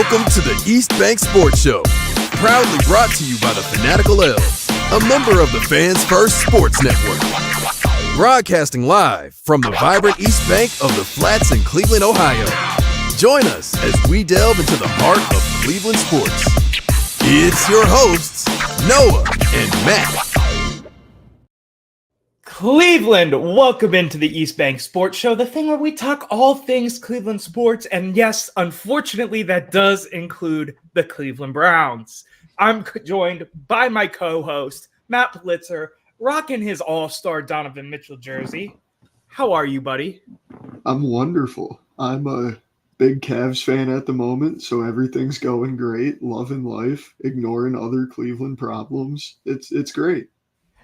Welcome to the East Bank Sports Show, proudly brought to you by the Fanatical Elves, a member of the Fans First Sports Network. Broadcasting live from the vibrant East Bank of the Flats in Cleveland, Ohio. Join us as we delve into the heart of Cleveland sports. It's your hosts, Noah and Matt. Cleveland, welcome into the East Bank Sports Show, the thing where we talk all things Cleveland sports. And yes, unfortunately, that does include the Cleveland Browns. I'm joined by my co-host, Matt Blitzer, rocking his all-star Donovan Mitchell jersey. How are you, buddy? I'm wonderful. I'm a big Cavs fan at the moment, so everything's going great. Loving life, ignoring other Cleveland problems. It's great.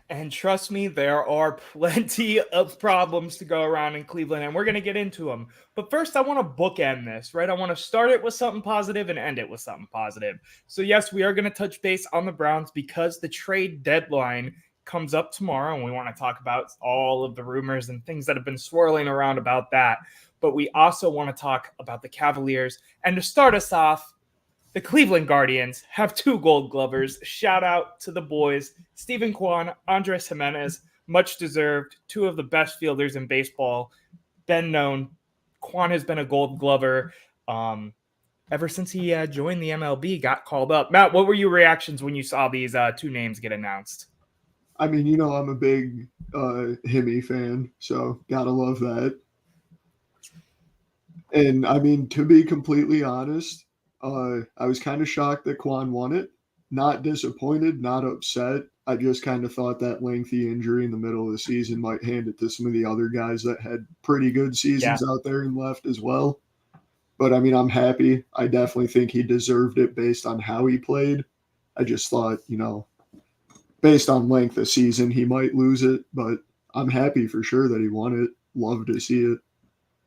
And trust me, there are plenty of problems to go around in Cleveland, and we're going to get into them. But first, I want to bookend this, right? I want to start it with something positive and end it with something positive. So yes, we are going to touch base on the Browns because the trade deadline comes up tomorrow, and we want to talk about all of the rumors and things that have been swirling around about that. But we also want to talk about the Cavaliers. And to start us off, the Cleveland Guardians have two Gold Glovers. Shout out to the boys, Stephen Kwan, Andres Jimenez, much deserved. Two of the best fielders in baseball. Been known. Kwan has been a Gold Glover ever since he joined the MLB, got called up. Matt, what were your reactions when you saw these two names get announced? I mean, you know, I'm a big Himmy fan, so gotta love that. And I mean, to be completely honest, I was kind of shocked that Kwan won it. Not disappointed, not upset. I just kind of thought that lengthy injury in the middle of the season might hand it to some of the other guys that had pretty good seasons out there and left as well. But, I mean, I'm happy. I definitely think he deserved it based on how he played. I just thought, you know, based on length of season, he might lose it. But I'm happy for sure that he won it. Love to see it.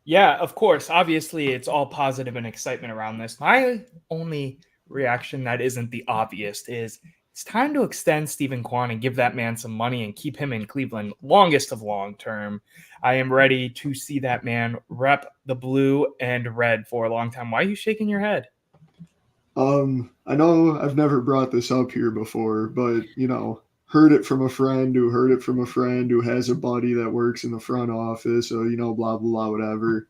Yeah, of course. Obviously, it's all positive and excitement around this. My only reaction that isn't the obvious is it's time to extend Stephen Kwan and give that man some money and keep him in Cleveland longest of long term. I am ready to see that man rep the blue and red for a long time. Why are you shaking your head? I know I've never brought this up here before, but, you know, heard it from a friend who heard it from a friend who has a buddy that works in the front office, so, you know, blah, blah, blah, whatever.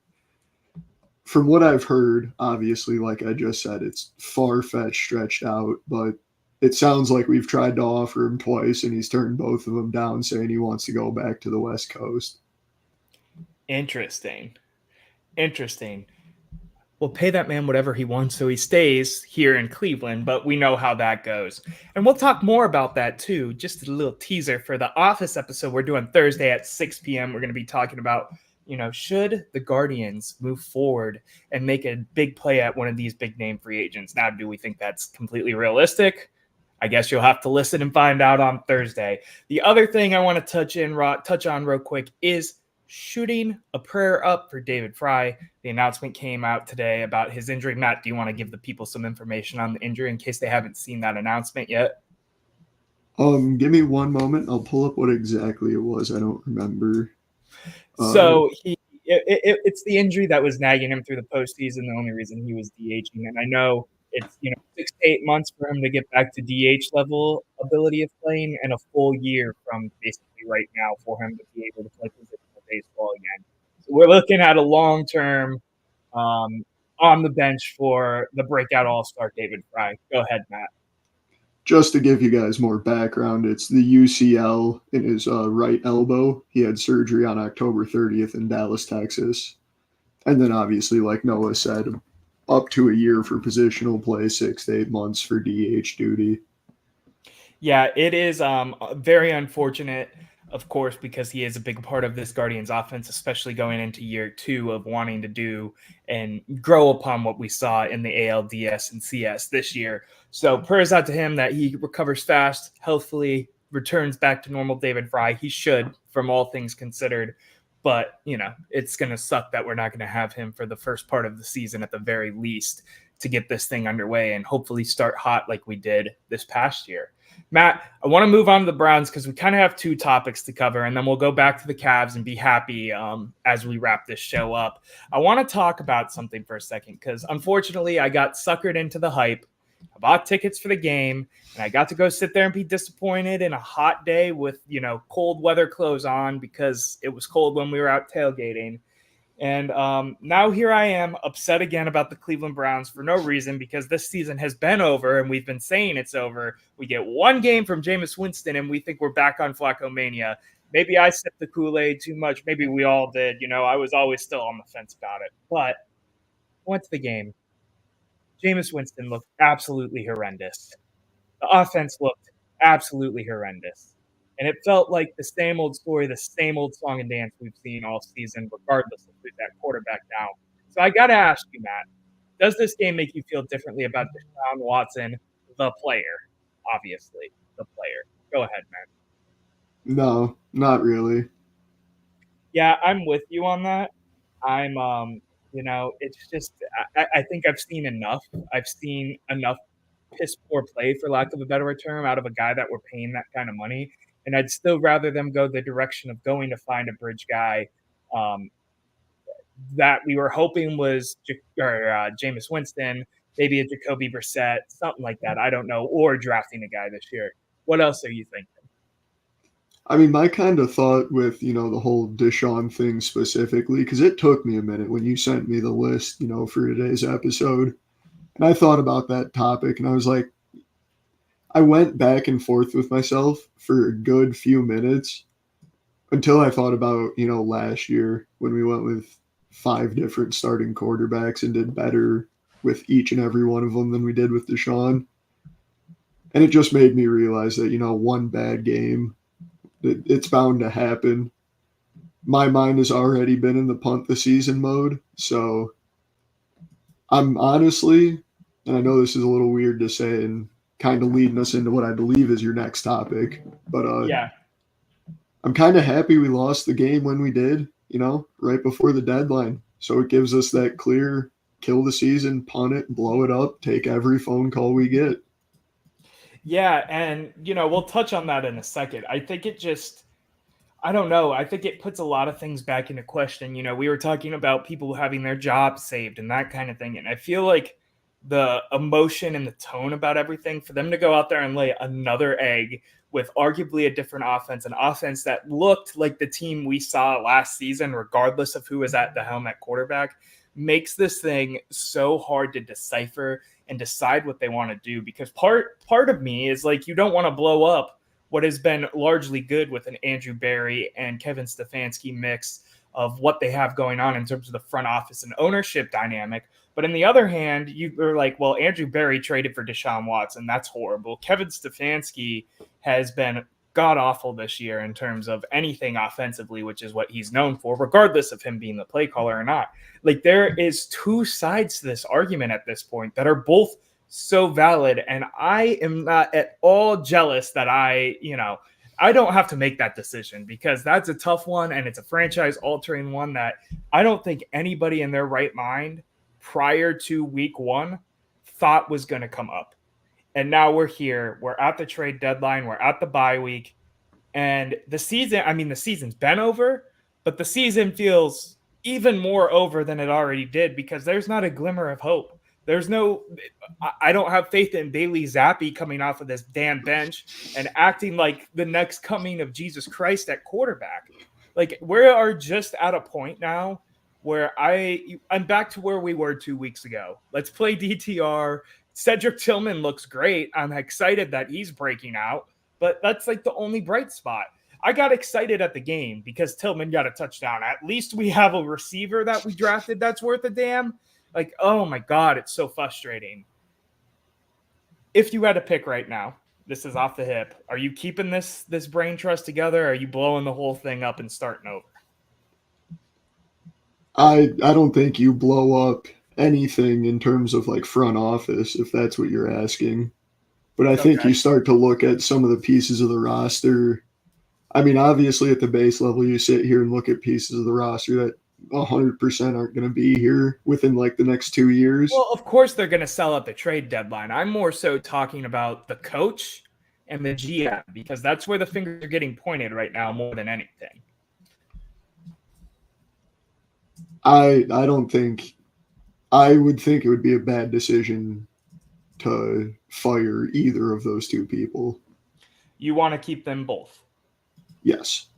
From what I've heard, obviously, like I just said, it's far-fetched, stretched out, but it sounds like we've tried to offer him twice, and he's turned both of them down, saying he wants to go back to the West Coast. Interesting. We'll pay that man whatever he wants so he stays here in Cleveland, but we know how that goes. And we'll talk more about that too. Just a little teaser for the Office episode we're doing Thursday at 6 p.m. We're going to be talking about, you know, should the Guardians move forward and make a big play at one of these big name free agents? Now, do we think that's completely realistic? I guess you'll have to listen and find out on Thursday. The other thing I want to touch on real quick is shooting a prayer up for David Fry. The announcement came out today about his injury. Matt, do you want to give the people some information on the injury in case they haven't seen that announcement yet? Give me one moment. I'll pull up what exactly it was. I don't remember. So it's the injury that was nagging him through the postseason. The only reason he was DHing, and I know it's 6 to 8 months for him to get back to DH level ability of playing, and a full year from basically right now for him to be able to play positional baseball again. So we're looking at a long term on the bench for the breakout all-star David Fry. Go ahead, Matt. Just to give you guys more background, it's the UCL in his right elbow. He had surgery on October 30th in Dallas, Texas. And then obviously, like Noah said, up to a year for positional play, 6 to 8 months for DH duty. Yeah, it is very unfortunate, of course, because he is a big part of this Guardians offense, especially going into year 2 of wanting to do and grow upon what we saw in the ALDS and CS this year. So prayers out to him that he recovers fast, healthfully, returns back to normal David Fry. He should, from all things considered. But, it's going to suck that we're not going to have him for the first part of the season at the very least to get this thing underway and hopefully start hot like we did this past year. Matt, I want to move on to the Browns because we kind of have two topics to cover, and then we'll go back to the Cavs and be happy as we wrap this show up. I want to talk about something for a second because unfortunately I got suckered into the hype. I bought tickets for the game, and I got to go sit there and be disappointed in a hot day with, cold weather clothes on because it was cold when we were out tailgating. And now here I am upset again about the Cleveland Browns for no reason because this season has been over and we've been saying it's over. We get one game from Jameis Winston and we think we're back on Flacco Mania. Maybe I sipped the Kool-Aid too much. Maybe we all did. I was always still on the fence about it. But went to the game. Jameis Winston looked absolutely horrendous. The offense looked absolutely horrendous. And it felt like the same old story, the same old song and dance we've seen all season, regardless of who's that quarterback now. So I got to ask you, Matt, does this game make you feel differently about Deshaun Watson, the player? Obviously, the player. Go ahead, man. No, not really. Yeah, I'm with you on that. I'm, it's just, I think I've seen enough. I've seen enough piss poor play, for lack of a better term, out of a guy that we're paying that kind of money. And I'd still rather them go the direction of going to find a bridge guy that we were hoping was Jameis Winston, maybe a Jacoby Brissett, something like that. I don't know, or drafting a guy this year. What else are you thinking? I mean, my kind of thought with, the whole Deshaun thing specifically, because it took me a minute when you sent me the list, for today's episode. And I thought about that topic and I was like, I went back and forth with myself for a good few minutes until I thought about, last year when we went with 5 different starting quarterbacks and did better with each and every one of them than we did with Deshaun. And it just made me realize that, one bad game, it's bound to happen. My mind has already been in the punt the season mode. So I'm honestly, and I know this is a little weird to say and kind of leading us into what I believe is your next topic, but yeah, I'm kind of happy we lost the game when we did, right before the deadline. So it gives us that clear kill the season, punt it, blow it up, take every phone call we get. Yeah, and we'll touch on that in a second. I think I don't know. I think it puts a lot of things back into question. We were talking about people having their jobs saved and that kind of thing. And I feel like the emotion and the tone about everything, for them to go out there and lay another egg with arguably a different offense, an offense that looked like the team we saw last season, regardless of who was at the helm at quarterback, makes this thing so hard to decipher and decide what they want to do. Because part of me is like, you don't want to blow up what has been largely good with an Andrew Berry and Kevin Stefanski mix of what they have going on in terms of the front office and ownership dynamic. But on the other hand, you are like, well, Andrew Berry traded for Deshaun Watson. That's horrible. Kevin Stefanski has been god-awful this year in terms of anything offensively, which is what he's known for, regardless of him being the play caller or not. Like, there is two sides to this argument at this point that are both so valid, and I am not at all jealous that I don't have to make that decision, because that's a tough one, and it's a franchise-altering one that I don't think anybody in their right mind prior to week 1 thought was going to come up. And now we're here. We're at the trade deadline. We're at the bye week. And the season's been over, but the season feels even more over than it already did, because there's not a glimmer of hope. I don't have faith in Bailey Zappi coming off of this damn bench and acting like the next coming of Jesus Christ at quarterback. Like, we are just at a point now where I'm back to where we were 2 weeks ago. Let's play DTR. Cedric Tillman looks great. I'm excited that he's breaking out, but that's like the only bright spot. I got excited at the game because Tillman got a touchdown. At least we have a receiver that we drafted that's worth a damn. Like, oh my God, it's so frustrating. If you had to pick right now, this is off the hip, are you keeping this brain trust together, or are you blowing the whole thing up and starting over? I don't think you blow up anything in terms of like front office, if that's what you're asking. But I think you start to look at some of the pieces of the roster. I mean, obviously at the base level, you sit here and look at pieces of the roster that 100% aren't going to be here within like the next 2 years. Well, of course they're going to sell at the trade deadline. I'm more so talking about the coach and the GM, because that's where the fingers are getting pointed right now more than anything. I don't think I would think it would be a bad decision to fire either of those two people. You want to keep them both? Yes.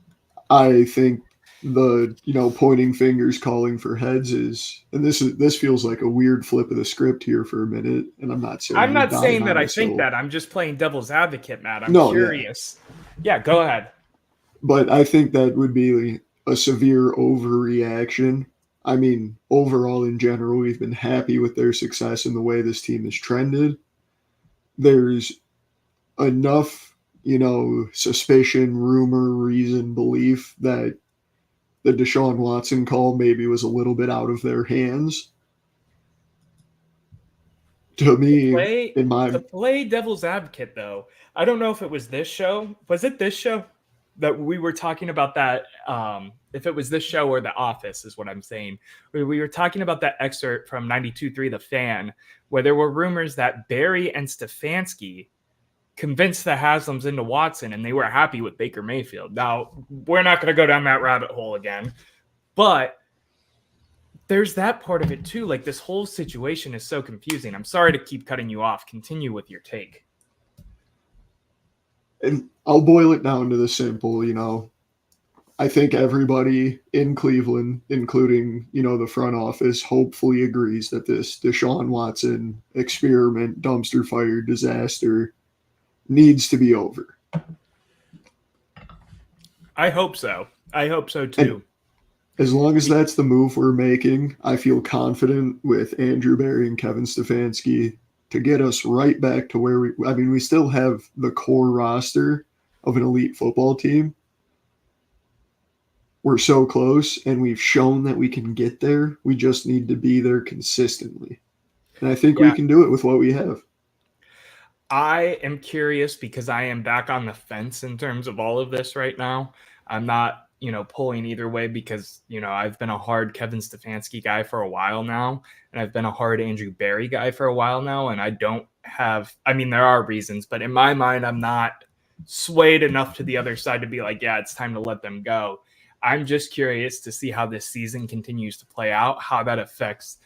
I think the pointing fingers calling for heads is, and this feels like a weird flip of the script here for a minute, and I'm not saying that I think that. I'm just playing devil's advocate, Matt. I'm curious. Yeah, go ahead. But I think that would be a severe overreaction. I mean, overall in general, we've been happy with their success and the way this team has trended. There's enough, suspicion, rumor, reason, belief that the Deshaun Watson call maybe was a little bit out of their hands. To me, to play devil's advocate, though, I don't know if it was this show. Was it this show that we were talking about that? If it was this show or The Office is what I'm saying. We were talking about that excerpt from 92.3 The Fan, where there were rumors that Barry and Stefanski convinced the Haslams into Watson, and they were happy with Baker Mayfield. Now, we're not going to go down that rabbit hole again, but there's that part of it too. Like, this whole situation is so confusing. I'm sorry to keep cutting you off. Continue with your take. And I'll boil it down to the simple, I think everybody in Cleveland, including, the front office, hopefully agrees that this Deshaun Watson experiment, dumpster fire disaster needs to be over. I hope so. I hope so too. And as long as that's the move we're making, I feel confident with Andrew Berry and Kevin Stefanski to get us right back to where we still have the core roster of an elite football team. We're so close, and we've shown that we can get there. We just need to be there consistently. And I think we can do it with what we have. I am curious because I am back on the fence in terms of all of this right now. I'm not, pulling either way because, I've been a hard Kevin Stefanski guy for a while now, and I've been a hard Andrew Berry guy for a while now, and I don't have – there are reasons, but in my mind, I'm not swayed enough to the other side to be like, yeah, it's time to let them go. I'm just curious to see how this season continues to play out, how that affects,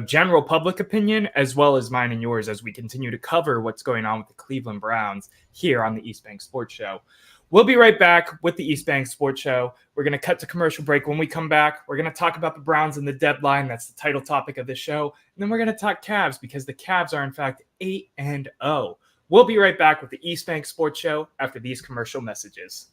general public opinion, as well as mine and yours as we continue to cover what's going on with the Cleveland Browns here on the East Bank Sports Show. We'll be right back with the East Bank Sports Show. We're going to cut to commercial break. When we come back, we're going to talk about the Browns and the deadline. That's the title topic of this show. And then we're going to talk Cavs because the Cavs are, in fact, 8-0. We'll be right back with the East Bank Sports Show after these commercial messages.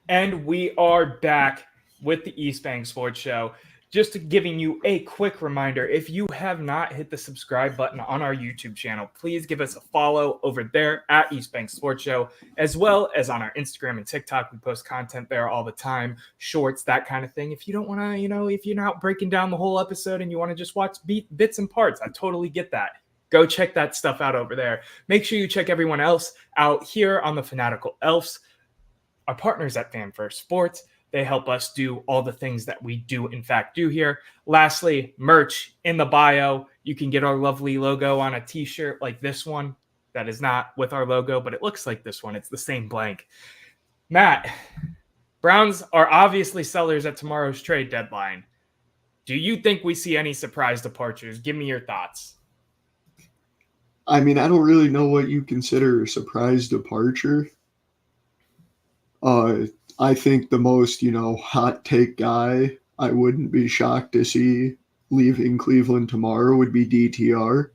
And we are back with the East Bank Sports Show. Just giving you a quick reminder, if you have not hit the subscribe button on our YouTube channel, please give us a follow over there at East Bank Sports Show, as well as on our Instagram and TikTok. We post content there all the time, shorts, that kind of thing. If you don't want to, if you're not breaking down the whole episode and you want to just watch bits and parts, I totally get that. Go check that stuff out over there. Make sure you check everyone else out here on the Fanatical Elves. Our partners at Fan First Sports. They help us do all the things that we do, in fact, do here. Lastly, merch in the bio. You can get our lovely logo on a t-shirt like this one. That is not with our logo, but it looks like this one. It's the same blank. Matt, Browns are obviously sellers at tomorrow's trade deadline. Do you think we see any surprise departures? Give me your thoughts. I don't really know what you consider a surprise departure. I think the most, hot take guy I wouldn't be shocked to see leaving Cleveland tomorrow would be DTR.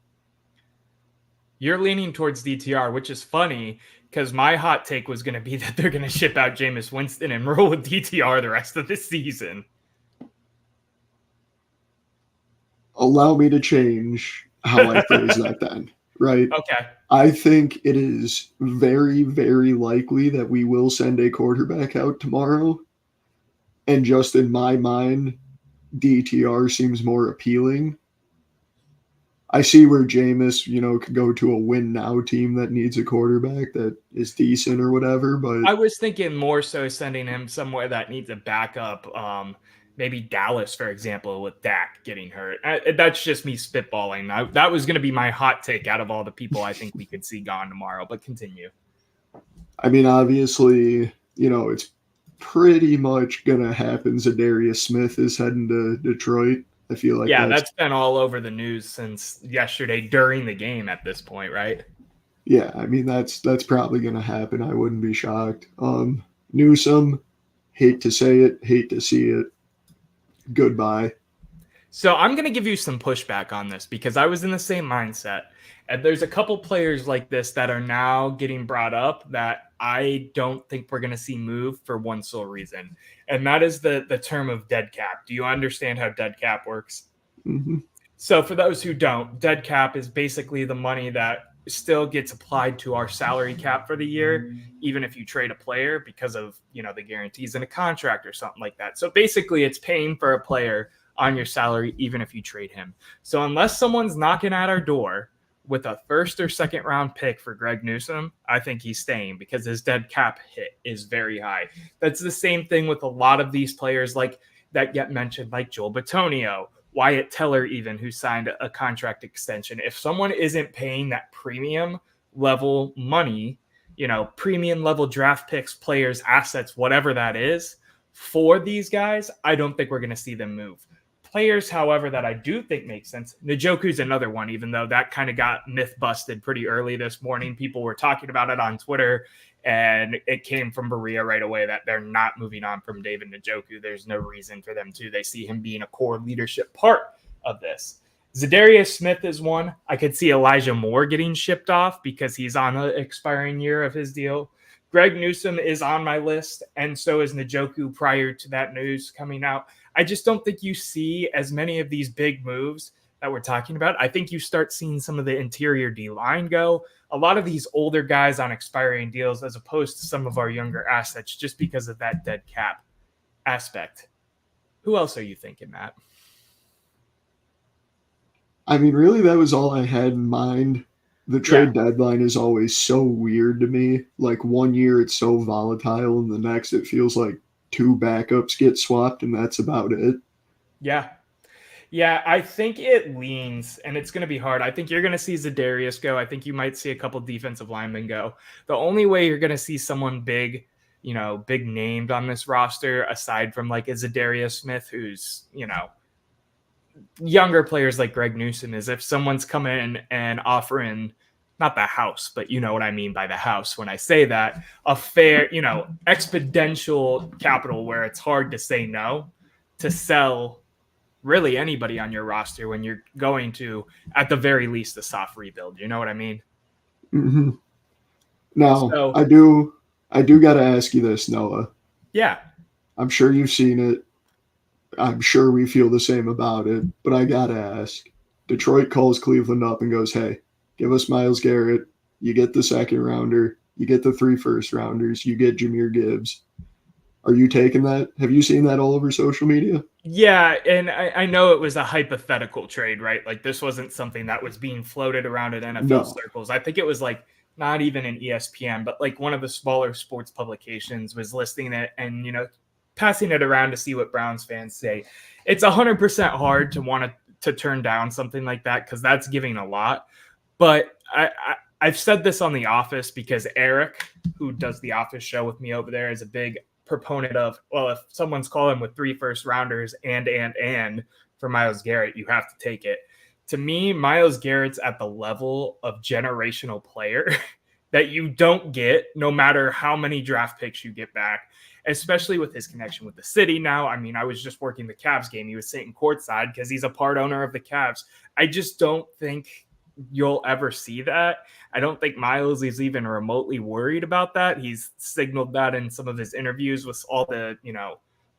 You're leaning towards DTR, which is funny because my hot take was going to be that they're going to ship out Jameis Winston and roll with DTR the rest of the season. Allow me to change how I phrase that then, right? Okay. I think it is very, very likely that we will send a quarterback out tomorrow. And just in my mind, DTR seems more appealing. I see where Jameis, could go to a win now team that needs a quarterback that is decent or whatever. But I was thinking more so sending him somewhere that needs a backup, maybe Dallas, for example, with Dak getting hurt. That's just me spitballing. That was going to be my hot take out of all the people I think we could see gone tomorrow, but continue. I mean, obviously, it's pretty much going to happen. Zadarius Smith is heading to Detroit. I feel like that's been all over the news since yesterday during the game at this point, right? Yeah, I mean, that's probably going to happen. I wouldn't be shocked. Newsome, hate to say it, hate to see it. Goodbye. So I'm going to give you some pushback on this because I was in the same mindset. And there's a couple players like this that are now getting brought up that I don't think we're going to see move for one sole reason. And that is the term of dead cap. Do you understand how dead cap works? Mm-hmm. So for those who don't, dead cap is basically the money that still gets applied to our salary cap for the year, even if you trade a player because of, the guarantees in a contract or something like that. So basically it's paying for a player on your salary, even if you trade him. So unless someone's knocking at our door with a first or second round pick for Greg Newsome, I think he's staying because his dead cap hit is very high. That's the same thing with a lot of these players like that get mentioned, like Joel Bitonio, Wyatt Teller, even, who signed a contract extension. If someone isn't paying that premium level money, premium level draft picks, players, assets, whatever that is for these guys, I don't think we're going to see them move. Players, however, that I do think make sense. Njoku's another one, even though that kind of got myth busted pretty early this morning. People were talking about it on Twitter, and it came from Berea right away that they're not moving on from David Njoku. There's no reason for them to. They see him being a core leadership part of this. Zadarius Smith is one. I could see Elijah Moore getting shipped off because he's on the expiring year of his deal. Greg Newsome is on my list, and so is Njoku prior to that news coming out. I just don't think you see as many of these big moves that we're talking about. I think you start seeing some of the interior D-line go. A lot of these older guys on expiring deals as opposed to some of our younger assets just because of that dead cap aspect. Who else are you thinking, Matt? I mean, really, that was all I had in mind. The trade deadline is always so weird to me. Like 1 year it's so volatile, and the next it feels like two backups get swapped, and that's about it. Yeah, I think it leans, and it's going to be hard. I think you're going to see Zadarius go. I think you might see a couple defensive linemen go. The only way you're going to see someone big, big named on this roster, aside from like a Zadarius Smith, who's, younger players like Greg Newsome, is if someone's coming in and offering, not the house, but you know what I mean by the house when I say that, a fair, exponential capital where it's hard to say no to sell really anybody on your roster when you're going to, at the very least, a soft rebuild. You know what I mean? Mm-hmm. Now, so, I do got to ask you this, Noah. Yeah. I'm sure you've seen it. I'm sure we feel the same about it, but I got to ask. Detroit calls Cleveland up and goes, hey, give us Myles Garrett. You get the second rounder. You get the 3 first rounders. You get Jahmyr Gibbs. Are you taking that? Have you seen that all over social media? Yeah, and I know it was a hypothetical trade, right? Like this wasn't something that was being floated around in NFL circles. I think it was like not even an ESPN, but like one of the smaller sports publications was listing it and, passing it around to see what Browns fans say. It's 100% hard to want to turn down something like that because that's giving a lot. But I've said this on The Office because Eric, who does The Office show with me over there, is a big proponent of, well, if someone's calling with 3 first rounders and for Myles Garrett, you have to take it. To me, Myles Garrett's at the level of generational player that you don't get no matter how many draft picks you get back, especially with his connection with the city now. I mean, I was just working the Cavs game. He was sitting courtside because he's a part owner of the Cavs. I just don't think you'll ever see that. I don't think Myles is even remotely worried about that. He's signaled that in some of his interviews with all the,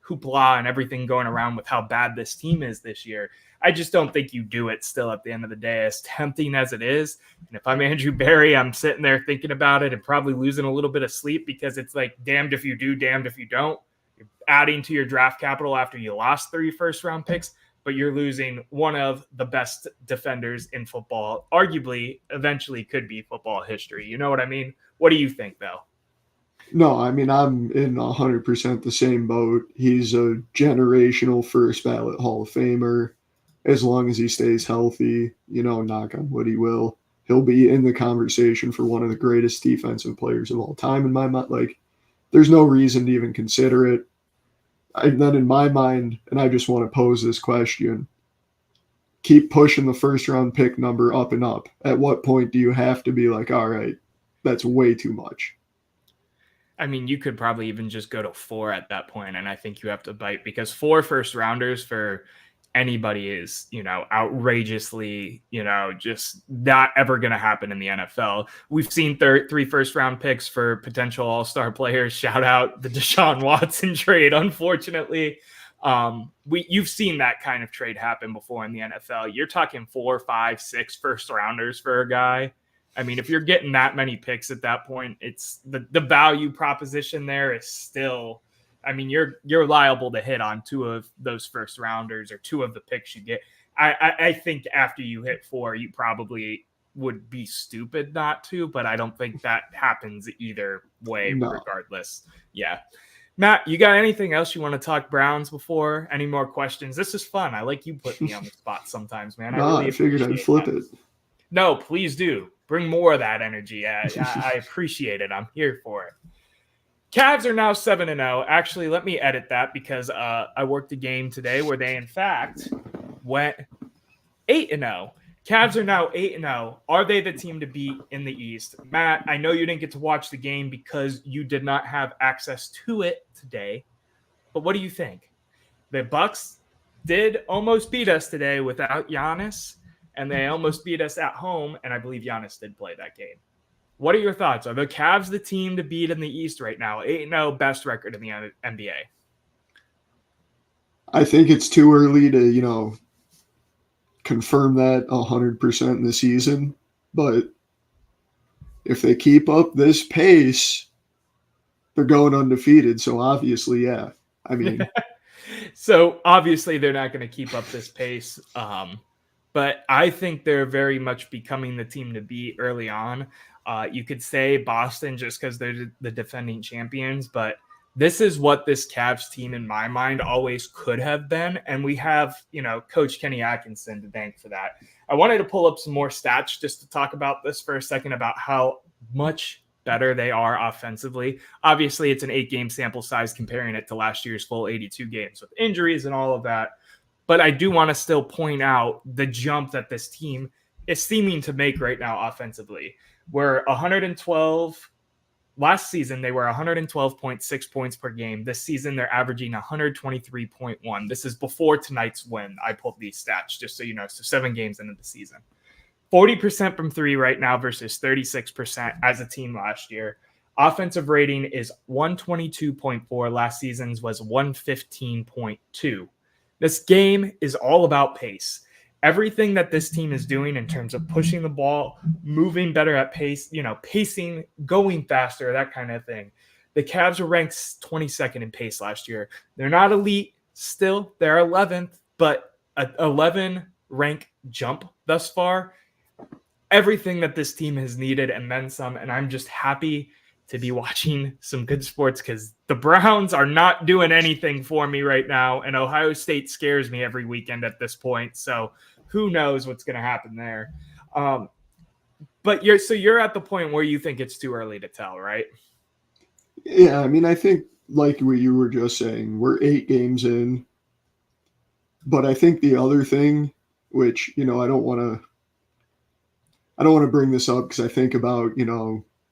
hoopla and everything going around with how bad this team is this year. I just don't think you do it still at the end of the day, as tempting as it is. And if I'm Andrew Berry, I'm sitting there thinking about it and probably losing a little bit of sleep because it's like, damned if you do, damned if you don't. You're adding to your draft capital after you lost 3 first-round picks, but you're losing one of the best defenders in football, arguably eventually could be football history. You know what I mean? What do you think, though? No, I mean, I'm in 100% the same boat. He's a generational first ballot Hall of Famer. As long as he stays healthy, knock on wood, he will. He'll be in the conversation for one of the greatest defensive players of all time in my mind. Like, there's no reason to even consider it. And then in my mind, and I just want to pose this question, keep pushing the first round pick number up and up. At what point do you have to be like, all right, that's way too much? I mean, you could probably even just go to 4 at that point, and I think you have to bite, because 4 first rounders for anybody is, outrageously, just not ever going to happen in the NFL. We've seen 3 first round picks for potential all-star players. Shout out the Deshaun Watson trade. Unfortunately, you've seen that kind of trade happen before in the NFL. You're talking 4, 5, 6 first rounders for a guy. I mean, if you're getting that many picks at that point, it's the value proposition there is still, I mean, you're liable to hit on 2 of those first rounders or 2 of the picks you get. I think after you hit 4, you probably would be stupid not to, but I don't think that happens either way, regardless. Yeah. Matt, you got anything else you want to talk Browns before? Any more questions? This is fun. I like you put me on the spot sometimes, man. I figured I'd flip it. No, please do. Bring more of that energy. I appreciate it. I'm here for it. Cavs are now 7-0. Actually, let me edit that because I worked a game today where they, in fact, went 8-0. Cavs are now 8-0. Are they the team to beat in the East? Matt, I know you didn't get to watch the game because you did not have access to it today, but what do you think? The Bucks did almost beat us today without Giannis, and they almost beat us at home, and I believe Giannis did play that game. What are your thoughts? Are the Cavs the team to beat in the East right now? 8-0, best record in the NBA. I think it's too early to, confirm that 100% in the season. But if they keep up this pace, they're going undefeated. So obviously, yeah. I mean, so obviously they're not going to keep up this pace. But I think they're very much becoming the team to beat early on. You could say Boston just because they're the defending champions, but this is what this Cavs team, in my mind, always could have been. And we have, Coach Kenny Atkinson to thank for that. I wanted to pull up some more stats just to talk about this for a second, about how much better they are offensively. Obviously, it's an 8-game sample size comparing it to last year's full 82 games with injuries and all of that. But I do want to still point out the jump that this team is seeming to make right now offensively. We're 112. Last season, they were 112.6 points per game. This season, they're averaging 123.1. This is before tonight's win. I pulled these stats just so you know. So 7 games into the season. 40% from 3 right now versus 36% as a team last year. Offensive rating is 122.4. Last season's was 115.2. This game is all about pace. Everything that this team is doing in terms of pushing the ball, moving better at pace, pacing, going faster, that kind of thing. The Cavs were ranked 22nd in pace last year. They're not elite still. They're 11th, but an 11 rank jump thus far. Everything that this team has needed and then some, and I'm just happy to be watching some good sports because the Browns are not doing anything for me right now, and Ohio State scares me every weekend at this point. So who knows what's going to happen there? But you're at the point where you think it's too early to tell, right? Yeah, I mean, I think like what you were just saying, we're 8 games in. But I think the other thing, which I don't want to bring this up because I think about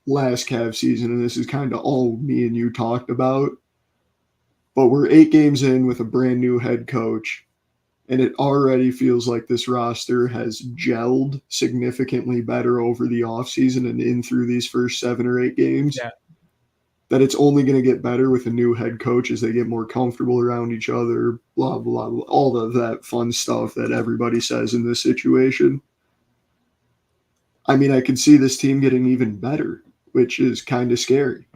last Cavs season, and this is kind of all me and you talked about. But we're 8 games in with a brand new head coach. And it already feels like this roster has gelled significantly better over the offseason and in through these first 7 or 8 games. Yeah. That it's only going to get better with a new head coach as they get more comfortable around each other, blah, blah, blah, all of that fun stuff that everybody says in this situation. I mean, I could see this team getting even better, which is kind of scary.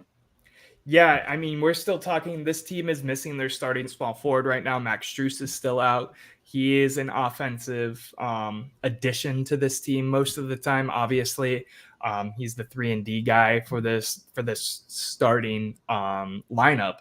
Yeah, I mean, we're still talking. This team is missing their starting small forward right now. Max Strus is still out. He is an offensive addition to this team most of the time. Obviously, he's the 3-and-D guy for this starting lineup.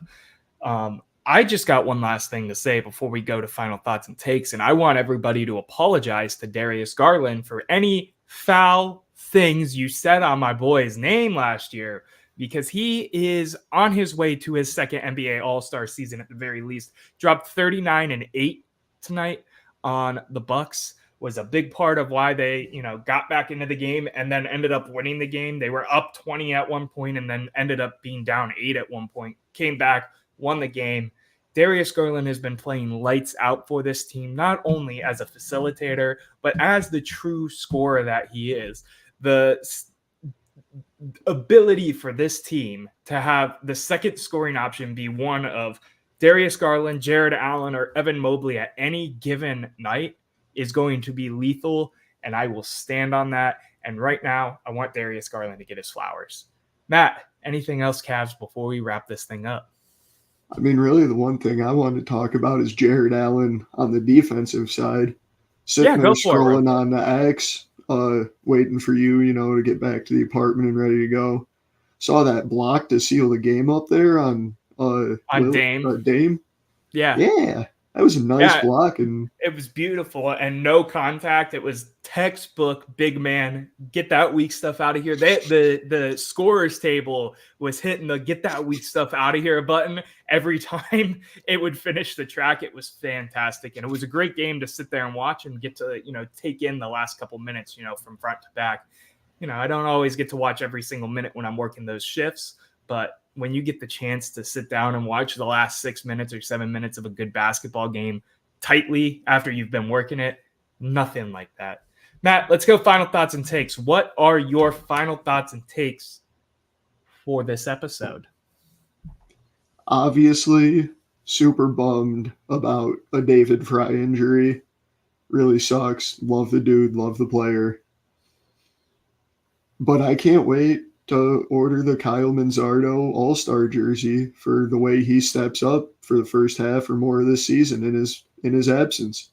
I just got one last thing to say before we go to final thoughts and takes, and I want everybody to apologize to Darius Garland for any foul things you said on my boy's name last year, because he is on his way to his second NBA All-Star season at the very least. Dropped 39 and 8 tonight on the Bucks. Was a big part of why they, got back into the game and then ended up winning the game. They were up 20 at one point and then ended up being down 8 at one point. Came back, won the game. Darius Garland has been playing lights out for this team, not only as a facilitator, but as the true scorer that he is. The ability for this team to have the second scoring option be one of Darius Garland, Jared Allen, or Evan Mobley at any given night is going to be lethal, and I will stand on that. And right now, I want Darius Garland to get his flowers. Matt, anything else, Cavs, before we wrap this thing up? I mean, really, the one thing I wanted to talk about is Jared Allen on the defensive side. Sitting there scrolling on the X, waiting for you, to get back to the apartment and ready to go. Saw that block to seal the game up there on Dame. Dame. Yeah. That was a nice block, and it was beautiful and no contact. It was textbook big man, get that weak stuff out of here. The scorer's table was hitting the get that weak stuff out of here button every time it would finish the track. It was fantastic, and it was a great game to sit there and watch and get to take in the last couple minutes from front to back. I don't always get to watch every single minute when I'm working those shifts, but when you get the chance to sit down and watch the last 6 minutes or 7 minutes of a good basketball game tightly after you've been working it, nothing like that. Matt, let's go final thoughts and takes. What are your final thoughts and takes for this episode? Obviously, super bummed about a David Fry injury. Really sucks. Love the dude, love the player. But I can't wait to order the Kyle Manzardo All-Star jersey for the way he steps up for the first half or more of this season in his absence.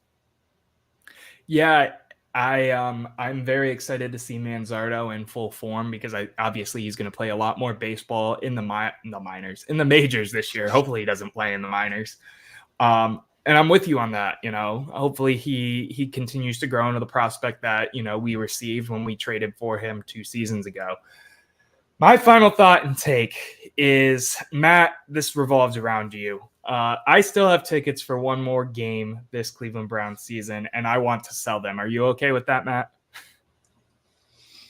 Yeah, I'm very excited to see Manzardo in full form, because obviously he's going to play a lot more baseball in the majors this year. Hopefully he doesn't play in the minors. And I'm with you on that. Hopefully he continues to grow into the prospect that, we received when we traded for him 2 seasons ago. My final thought and take is, Matt, this revolves around you. I still have tickets for one more game this Cleveland Browns season, and I want to sell them. Are you okay with that, Matt?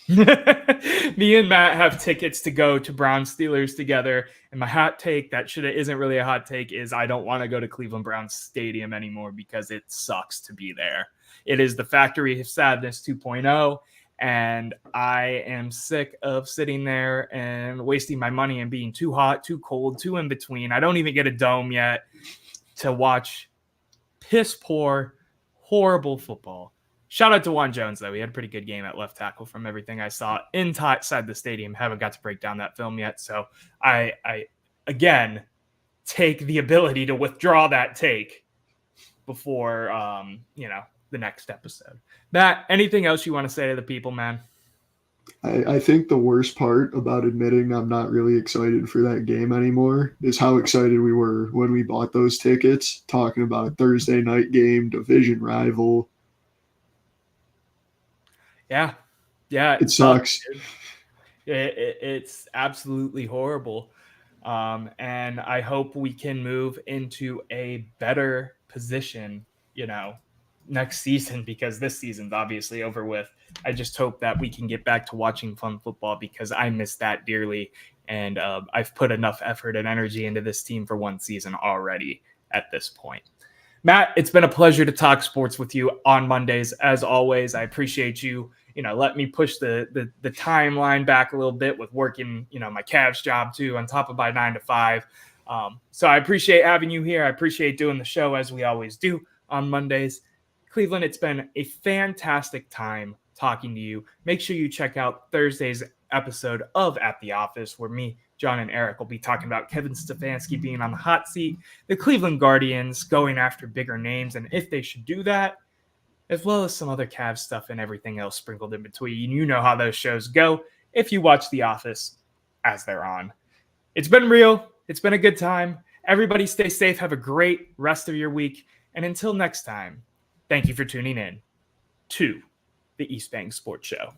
Me and Matt have tickets to go to Browns Steelers together, and my hot take that isn't really a hot take is I don't want to go to Cleveland Browns Stadium anymore because it sucks to be there. It is the Factory of Sadness 2.0. And I am sick of sitting there and wasting my money and being too hot, too cold, too in between. I don't even get a dome yet to watch piss poor, horrible football. Shout out to Juan Jones, though. He had a pretty good game at left tackle from everything I saw inside the stadium. Haven't got to break down that film yet. So I again, take the ability to withdraw that take before, the next episode. Matt, anything else you want to say to the people, man? I think the worst part about admitting I'm not really excited for that game anymore is how excited we were when we bought those tickets, talking about a Thursday night game, division rival. Yeah. It sucks. It's absolutely horrible. And I hope we can move into a better position, next season, because this season's obviously over with. I just hope that we can get back to watching fun football, because I miss that dearly. And I've put enough effort and energy into this team for one season already at this point. Matt, it's been a pleasure to talk sports with you on Mondays. As always, I appreciate you, let me push the timeline back a little bit with working, my Cavs job too, on top of my 9 to 5. So I appreciate having you here. I appreciate doing the show as we always do on Mondays. Cleveland, it's been a fantastic time talking to you. Make sure you check out Thursday's episode of At the Office, where me, John, and Eric will be talking about Kevin Stefanski being on the hot seat, the Cleveland Guardians going after bigger names and if they should do that, as well as some other Cavs stuff and everything else sprinkled in between. You know how those shows go if you watch The Office as they're on. It's been real. It's been a good time. Everybody stay safe. Have a great rest of your week. And until next time, thank you for tuning in to the East Bank Sports Show.